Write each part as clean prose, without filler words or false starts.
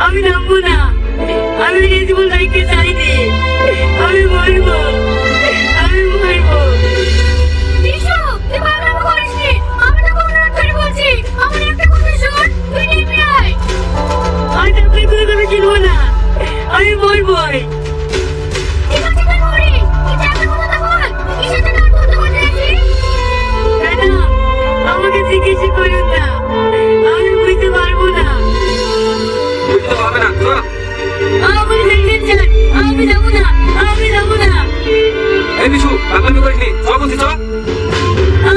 আমি নামবো না। আমি এই জীবন লাইকে চাইনি। আমি মরবো, আমি মরবো। বিশু, তুই পাগলামো করিসনি। আমি তো অনুরোধ করে বলছি, আমার একটা কথা শোন, তুই নেমে আয়। আজ আমি কোনো কথা কিনবো না, আমি মরবই। ঠিক আছে, তুই মরিস। কিন্তু একটা কথা তো বল, কিসের জন্য আত্মহত্যা করতে যাচ্ছিস? ম্যাডাম, আমাকে জিজ্ঞেস করুন না, আমি বুঝতে পারবো না। বুঝতে পারবে না তো? আমি দেখতে চাই, আমি যাবো না, আমি যাবো না। এই বিশু, পাগলামি করিসনি, চল বলছি চল।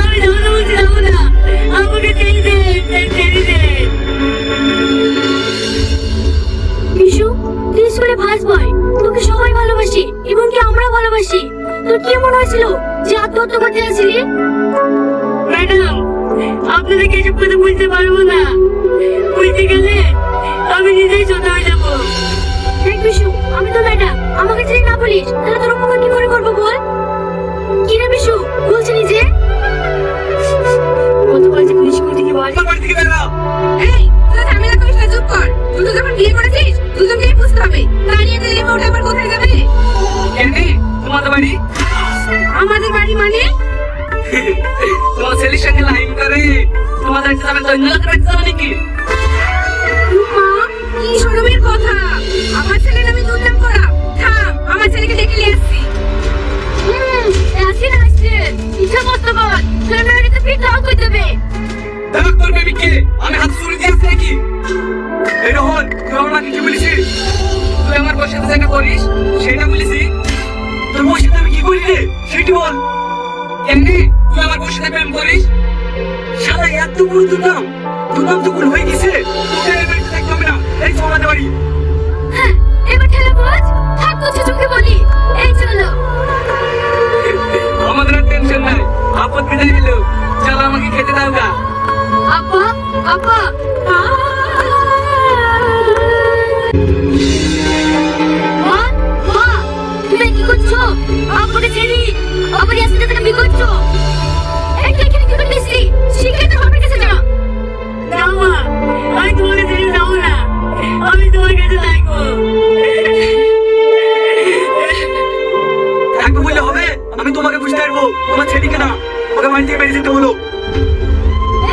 আমি যাবো না বলছি, যাবো না। আমাকে ছেড়ে দে, ছেড়ে দে। বিশু, তুই স্কুলে ফার্স্ট বয়, তোকে সবাই ভালোবাসে এবং কি আমরাও ভালোবাসি। তোর কি মনে হয়েছিল যে আত্মহত্যা করতে যাচ্ছিলি? ম্যাডাম, আপনাদেরকে এসব কথা বলতে পারবো না। বলতে গেলে আমি নিজেই ছোট হয়ে যাবো। দেখ বিশু, আমি তো ম্যাডাম, আমাকে যদি না বলিস তাহলে তোর উপকার কি করে করবো বল? কি রে বিশু, বলছিলি যে? কত বলছে পুলিশ কোর্টে কি বল? আমার বাড়ি থেকে বের হও। এই, তুই ঝামেলা করিস না, চুপ কর। তুই তো যখন বিয়ে করেছিস, দুজনকেই বুঝতে হবে। দাঁড়িয়ে দিলে ওটা আবার কোথায় যাবে? কেনি, তোমাদের বাড়ি? আমাদের বাড়ি মানে? তোমার ছেলের সঙ্গে লাইন করে তোমাদের একটা যাবে, দৈন্য লাখ রাখতে যাবে নাকি? মা, কি শরমের কথা। আমার ছেলের নামে দুর্নাম করা। থাম, আমার ছেলেকে ডেকে নিয়ে আসছি। আসিন আসছে, ইচ্ছা করতে পার, ফ্যামিলিতে ফিট নাও করে দেবে। দেখ তোর বেবিকে আমি হাত চুরি দিয়ে আসছি নাকি? এই রোহন, তুই আমাকে কি বলেছিস? তুই আমার বউর সাথে দেখা করিস সেটা বলেছি? তোর বউর সাথে আমি কি করি রে সেটি বল। কেমনি তুই আমার বউর সাথে প্রেম করিস? শালা এত বড় দুর্নাম তো ভুল হয়ে গেছে। তোকে এই বাড়িতে থাকতে হবে না, এই চল আমাদের বাড়ি। হ্যাঁ, এবার ঠেলা বোঝ, থাক করছে চোখে বলি। এই চলো। আমাদের আর টেনশন নাই, আপদ বিদায় দিল। চল আমাকে খেতে দাও গা। আপা, আপা, মা, মা, তুমি কি করছো? আপাকে ছেড়ে আবার আসতে থেকে বিয়ে করছো? এই তুই এখানে কি করতেছিস? শিখে তো বাবার কাছে যা। না মা, আমি তোমাকে ছেড়ে যাবো না, আমি তোমার কাছে থাকবো। থাকবে বললে হবে? আমি তোমাকে বুঝতে পারবো, তোমার ছেলেকে না, ওকে বাড়ি থেকে বেরিয়ে যেতে হলো।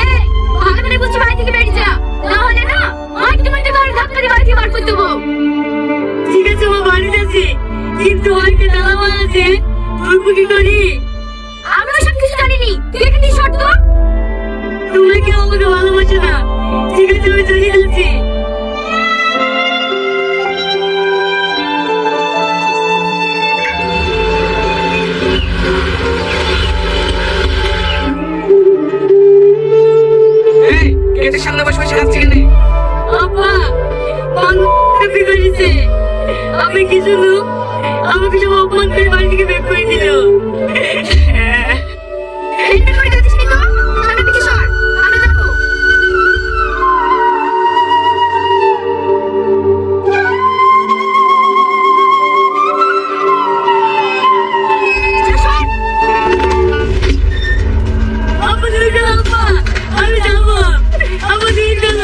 এই, ভালো করে বুঝছি বাড়ি থেকে বেরিয়ে যা। না হলে না, আমি তোমার ঘরে ধাক্কা দিয়ে বাড়ি থেকে বার করে দেবো। ঠিক আছে মা, বাড়ি যাচ্ছি, কিন্তু অনেকে তালা মারা আছে, ধরবো কি করি? আমি ওসব কিছু জানিনি, তুই এখানে শর্ত। তোমরা কেউ আমাকে ভালোবাসো না, ঠিক আছে আমি চলে যাচ্ছি। এই, গেটের সামনে বসে বসে হাসছি কেন? আপা, বান্ধবী করেছে, আমি কিছু লোক আমাকে সব অপমান করে বাড়ি থেকে বের করে দিল। এখানে করে যাচ্ছিস নি তো? সামনে দিকে সর, আমি যাবো। যা সর। আপা তুমি গেল, আপা আমি যাবো, আপা তুমি গেল।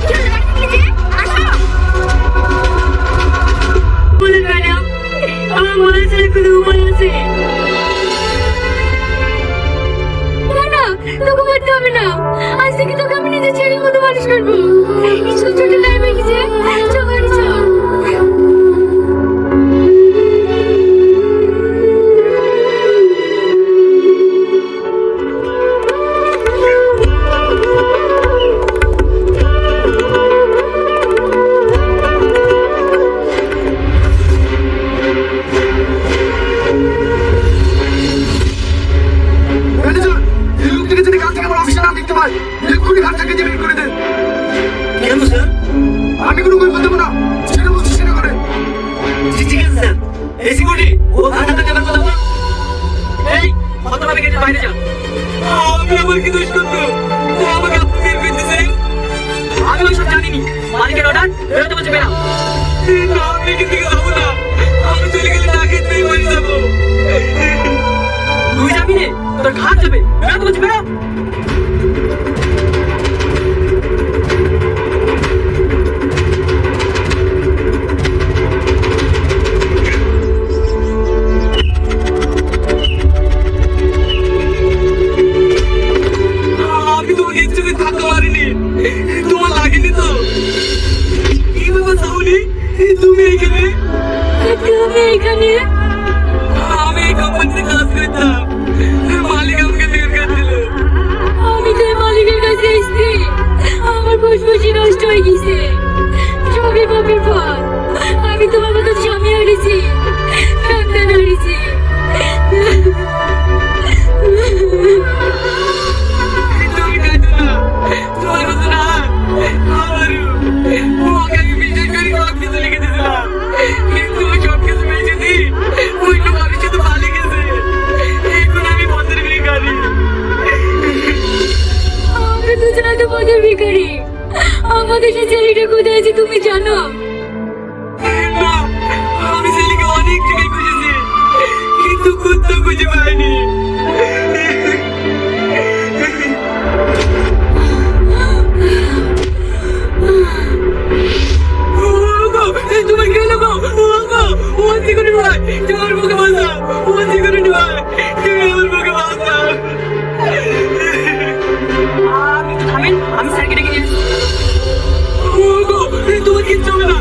কি হলো বাড়ি থেকে যে? আসো। বলে ম্যাডাম, আমার মনে হচ্ছে কোনো উপায় আছে? না না, তোকে বলতে হবে না। আজ থেকে তোকে আমি নিজের ছেলের মতো মানুষ করবো। স্কুল ছুটি টাইম হয়ে গেছে, চল বাড়ি চল। ম্যানেজার, এই লোকটিকে যদি কাল থেকে আমার অফিসে না দেখতে পাই, এক্ষুনি ঘাট থেকে বের করে দেন। কেন স্যার? আমি কোনো বই বলতে না, সেটা বলছি সেটা করে। ঠিক আছে স্যার, এই সিকিউরিটি ও ঘাট থেকে বের করে দেন। এই, হতভাবে গেটে বাইরে যাও। আমি আমার কি দোষ করতো? ও আমাকে আপনি বের করে দিয়েছে। আমি ওইসব জানিনি, মালিকের অর্ডার, বেরোতে বলছে বেরাও। না, আমি এখান থেকে যাবো না, আমি চলে গেলে না খেতেই মরে যাবো। তুই যাবি যাবি রে, তোর ঘাট যাবে। বেরো তো বলছি, বেরো। আমি তোমাকে একচুয়ালি থাকতে পারিনি, তোমার লাগেনি তো? কি ব্যাপার সাউনি, তুমি এখানে? তুমি এখানে? আমি এই কোম্পানিতে কাজ করতাম, মালিক আমাকে বের করে দিল। আমি তো এই মালিকের কাছে এসেছি, আমার ফুসফুসি নষ্ট হয়ে গেছে, সবই বাপের ফল। আমি তোমার মতো স্বামী হারিয়েছি, সন্তান হারিয়েছি। তুমি কাঁদো না, তোমার মতো না আমারও। ওকে আমি বিশ্বাস করে সব কিছু লিখে দিয়েছিলাম, কিন্তু ওই সব কিছু বেঁচে দিই ওই লোক আমি শুধু পালিয়ে গেছে। এখন আমি পথের ভিখারি। আমরা দুজনে তো পথের ভিখারি। আমাদের সে ছেলেটা কোথায় আছে তুমি জানো? না, আমি ছেলেকে অনেক জায়গায় খুঁজেছি, কিন্তু কোথাও খুঁজে পাইনি। তোমার কি হলো গো? ও সিকিউরিটি ভাই, তোমার মুখে বাঁচা। ও সিকিউরিটি ভাই, তুমি আমার মুখে বাঁচা। আমি স্যারকে ডেকে নিয়ে তোমার কিচ্ছু হবে না।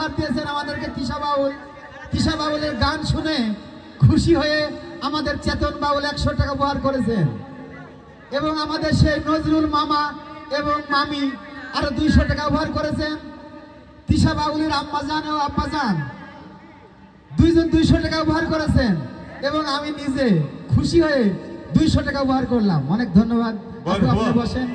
উপহার দিয়েছেন আমাদেরকে তিশা বাউল। তিশা বাউলের গান শুনে খুশি হয়ে আমাদের চেতন বাউল 100 টাকা উপহার করেছেন, এবং আমাদের সেই নজরুল মামা এবং মামি আরো 200 টাকা উপহার করেছেন। তিশা বাউলের আম্মাজান ও আব্বাজান দুইজন 200 টাকা উপহার করেছেন, এবং আমি নিজে খুশি হয়ে 200 টাকা উপহার করলাম। অনেক ধন্যবাদ। আপনি বসেন।